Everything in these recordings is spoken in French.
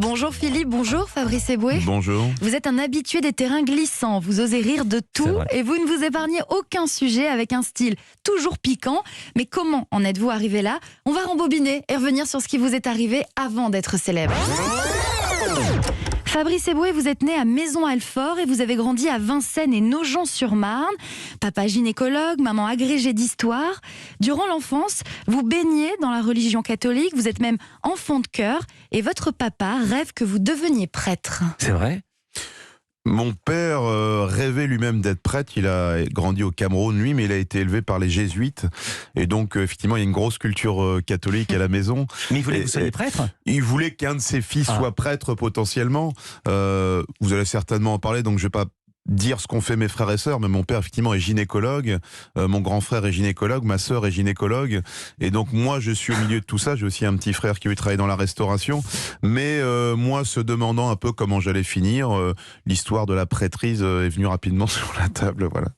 Bonjour Philippe, bonjour Fabrice Eboué. Bonjour. Vous êtes un habitué des terrains glissants, vous osez rire de tout et vous ne vous épargnez aucun sujet avec un style toujours piquant. Mais comment en êtes-vous arrivé là? On va rembobiner et revenir sur ce qui vous est arrivé avant d'être célèbre. Fabrice Eboué, vous êtes né à Maison-Alfort et vous avez grandi à Vincennes et Nogent-sur-Marne. Papa gynécologue, maman agrégée d'histoire. Durant l'enfance, vous baignez dans la religion catholique, vous êtes même enfant de chœur et votre papa rêve que vous deveniez prêtre. C'est vrai? Mon père rêvait lui-même d'être prêtre. Il a grandi au Cameroun, lui, mais il a été élevé par les jésuites. Et donc, effectivement, il y a une grosse culture catholique à la maison. Mais il voulait que vous soyez prêtre? Il voulait qu'un de ses fils soit prêtre potentiellement. Vous allez certainement en parler, donc je ne vais pas dire ce qu'ont fait mes frères et sœurs, mais mon père effectivement est gynécologue, mon grand frère est gynécologue, ma sœur est gynécologue, et donc moi je suis au milieu de tout ça. J'ai aussi un petit frère qui lui travaille dans la restauration, mais moi se demandant un peu comment j'allais finir, l'histoire de la prêtrise est venue rapidement sur la table, voilà.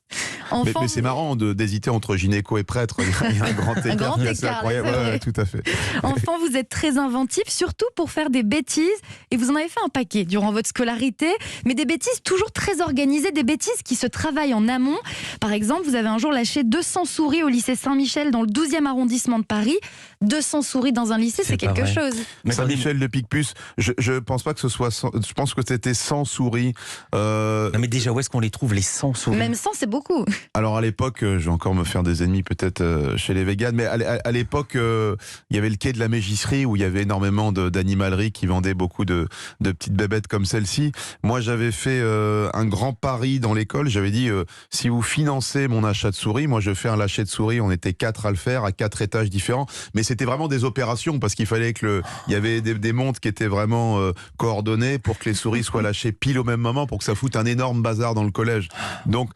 Enfant, mais c'est marrant d'hésiter entre gynéco et prêtre, il y a un grand écart, un grand c'est écart, incroyable, c'est vrai. ouais, tout à fait. Enfant, vous êtes très inventif, surtout pour faire des bêtises, et vous en avez fait un paquet durant votre scolarité, mais des bêtises toujours très organisées, des bêtises qui se travaillent en amont. Par exemple, vous avez un jour lâché 200 souris au lycée Saint-Michel dans le 12e arrondissement de Paris. 200 souris dans un lycée, c'est quelque chose. Saint-Michel de Picpus, je pense pas que ce soit 100, je pense que c'était 100 souris. Non mais déjà, où est-ce qu'on les trouve les 100 souris? Même 100, c'est beaucoup. Alors à l'époque, je vais encore me faire des ennemis peut-être chez les véganes, mais à l'époque, il y avait le quai de la Mégisserie où il y avait énormément d'animaleries qui vendaient beaucoup de petites bébêtes comme celle-ci. Moi, j'avais fait un grand pari dans l'école. J'avais dit, si vous financez mon achat de souris, moi je fais un lâcher de souris. On était 4 à le faire, à 4 étages différents. Mais c'était vraiment des opérations parce qu'il fallait que il y avait des montres qui étaient vraiment coordonnées pour que les souris soient lâchées pile au même moment pour que ça foute un énorme bazar dans le collège. Donc,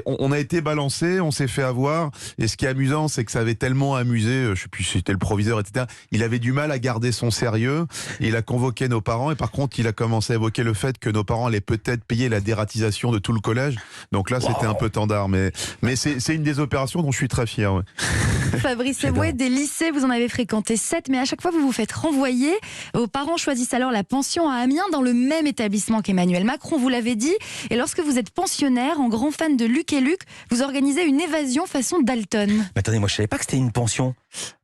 on a été balancé, on s'est fait avoir. Et ce qui est amusant, c'est que ça avait tellement amusé, je sais plus si c'était le proviseur, etc. Il avait du mal à garder son sérieux. Il a convoqué nos parents et par contre, il a commencé à évoquer le fait que nos parents allaient peut-être payer la dératisation de tout le collège. Donc là, c'était un peu tendard. Mais c'est une des opérations dont je suis très fier. Ouais. Fabrice Eboué, des lycées, vous en avez fréquenté 7, mais à chaque fois, vous vous faites renvoyer. Vos parents choisissent alors la pension à Amiens dans le même établissement qu'Emmanuel Macron, vous l'avez dit. Et lorsque vous êtes pensionnaire, en grand fan de Luc et Luc, vous organisez une évasion façon Dalton. Mais attendez, moi je savais pas que c'était une pension.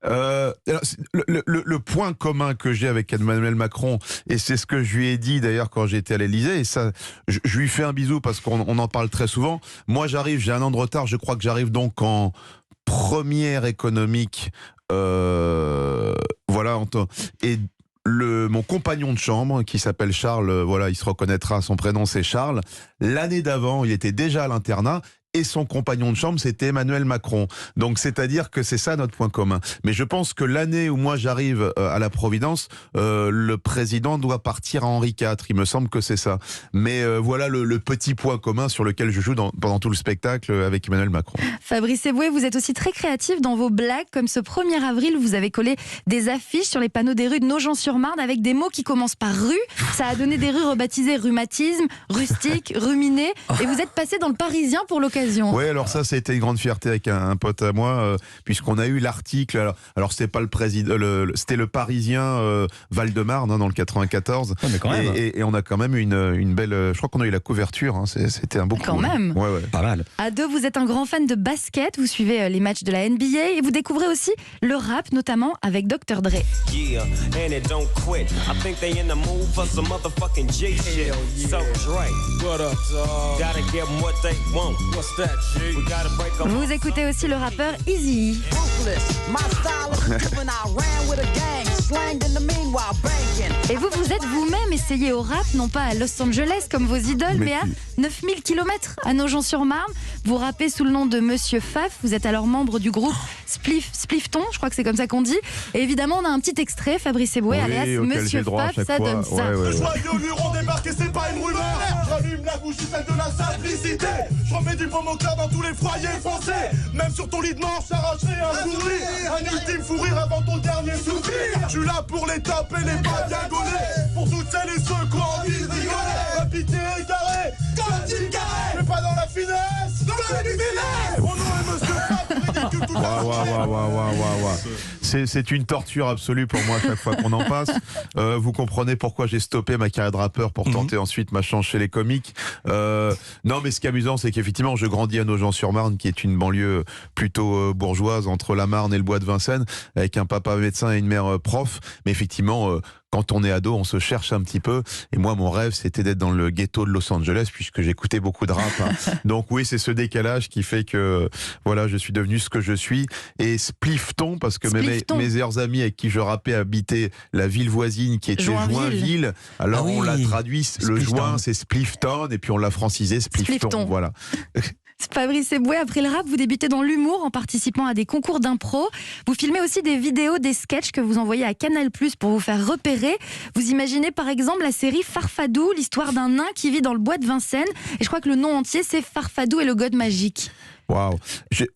Le point commun que j'ai avec Emmanuel Macron, et c'est ce que je lui ai dit d'ailleurs quand j'étais à l'Élysée, et ça, je lui fais un bisou parce qu'on en parle très souvent. Moi j'arrive, j'ai un an de retard, je crois que j'arrive donc en première économique, voilà, et mon compagnon de chambre, qui s'appelle Charles, voilà, il se reconnaîtra, son prénom c'est Charles. L'année d'avant, il était déjà à l'internat. Et son compagnon de chambre, c'était Emmanuel Macron. Donc, c'est-à-dire que c'est ça notre point commun. Mais je pense que l'année où moi j'arrive à la Providence, le président doit partir à Henri IV. Il me semble que c'est ça. Mais voilà le petit point commun sur lequel je joue pendant tout le spectacle avec Emmanuel Macron. Fabrice Eboué, vous êtes aussi très créatif dans vos blagues. Comme ce 1er avril, vous avez collé des affiches sur les panneaux des rues de Nogent-sur-Marne avec des mots qui commencent par rue. Ça a donné des rues rebaptisées rhumatisme, rustique, ruminé. Et vous êtes passé dans le Parisien pour l'occasion. Oui, alors ça c'était une grande fierté avec un pote à moi, puisqu'on a eu l'article. Alors c'était pas le président, c'était le Parisien Val-de-Marne dans le 94. Ouais, mais quand même. Et on a quand même une belle. Je crois qu'on a eu la couverture. Hein, c'était un beau coup. Quand même. Ouais. Pas mal. À deux, vous êtes un grand fan de basket. Vous suivez les matchs de la NBA et vous découvrez aussi le rap, notamment avec Dr. Dre. Yeah, and it don't quit. I think they in the mood for some motherfucking J shit. So Dre, what up, dog? Gotta give them what they want. What's that, G? We gotta break them. Vous écoutez aussi le rappeur Eazy. Et vous êtes vous-même essayé au rap, non pas à Los Angeles comme vos idoles, mais à 9000 km à Nogent-sur-Marne. Vous rappez sous le nom de Monsieur Faf. Vous êtes alors membre du groupe Splifton, je crois que c'est comme ça qu'on dit. Et évidemment, on a un petit extrait, Fabrice Eboué, alias Monsieur Faf, ça donne ça. Le joyeux mur on débarque et c'est pas une rumeur. J'allume la bougie, celle de la simplicité. Je remets du baume au cœur dans tous les foyers français. Même sur ton lit de mort, j'arracherai un sourire. Un ultime fou rire avant ton dernier soupir. Je suis là pour les taper, les pas bien gaulés. Pour toutes celles et ceux qui ont envie de rigoler. La pitié est carrée, comme Jim Carrey. Mais pas dans la finesse, dans le business. Mon nom est Monsieur Faf, ridicule tout C'est une torture absolue pour moi à chaque fois qu'on en passe. Vous comprenez pourquoi j'ai stoppé ma carrière de rappeur pour tenter ensuite ma chance chez les comiques. Non, mais ce qui est amusant, c'est qu'effectivement, je grandis à Nogent-sur-Marne, qui est une banlieue plutôt bourgeoise entre la Marne et le bois de Vincennes, avec un papa médecin et une mère prof. Mais effectivement, quand on est ado, on se cherche un petit peu. Et moi, mon rêve, c'était d'être dans le ghetto de Los Angeles, puisque j'écoutais beaucoup de rap. Donc oui, c'est ce décalage qui fait que voilà, je suis devenu ce que je suis. Et Spliffton, parce que mes meilleurs amis avec qui je rappais habitaient la ville voisine qui était Joinville. Alors on l'a traduit, le joint, c'est Spliffton, et puis on l'a francisé Spliffton. Voilà. Fabrice Eboué, après le rap, vous débutez dans l'humour en participant à des concours d'impro. Vous filmez aussi des vidéos, des sketchs que vous envoyez à Canal+ pour vous faire repérer. Vous imaginez par exemple la série Farfadou, l'histoire d'un nain qui vit dans le bois de Vincennes. Et je crois que le nom entier, c'est Farfadou et le God magique. Waouh. Elle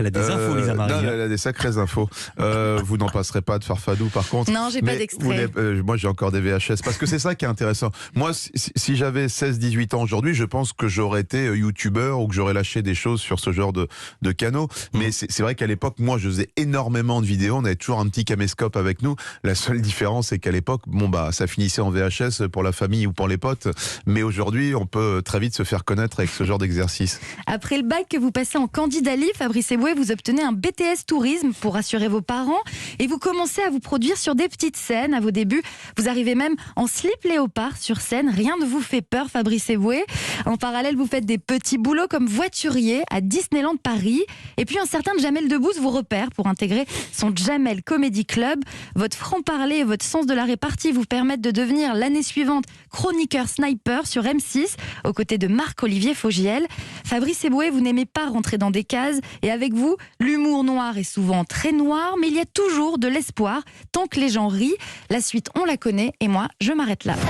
a des infos, Lisa Marie. Non, elle a des sacrées infos. Vous n'en passerez pas de Farfadou, par contre. Non, j'ai pas d'extrait. Moi, j'ai encore des VHS. Parce que c'est ça qui est intéressant. Moi, si j'avais 16-18 ans aujourd'hui, je pense que j'aurais été youtubeur ou que j'aurais lâché des choses sur ce genre de canaux. Mais c'est vrai qu'à l'époque, moi, je faisais énormément de vidéos. On avait toujours un petit caméscope avec nous. La seule différence, c'est qu'à l'époque, ça finissait en VHS pour la famille ou pour les potes. Mais aujourd'hui, on peut très vite se faire connaître avec ce genre d'exercice. Après le bac que vous passez en candidat libre, Fabrice Eboué, vous obtenez un BTS tourisme pour rassurer vos parents et vous commencez à vous produire sur des petites scènes. À vos débuts, vous arrivez même en slip léopard sur scène. Rien ne vous fait peur, Fabrice Eboué. En parallèle, vous faites des petits boulots comme voiturier à Disneyland Paris. Et puis un certain Jamel Debbouze vous repère pour intégrer son Jamel Comedy Club. Votre franc-parler et votre sens de la répartie vous permettent de devenir l'année suivante chroniqueur sniper sur M6 aux côtés de Marc-Olivier Fogiel. Fabrice Eboué, vous n'aimez pas rentrer dans des cases et avec vous, l'humour noir est souvent très noir, mais il y a toujours de l'espoir tant que les gens rient. La suite, on la connaît et moi, je m'arrête là.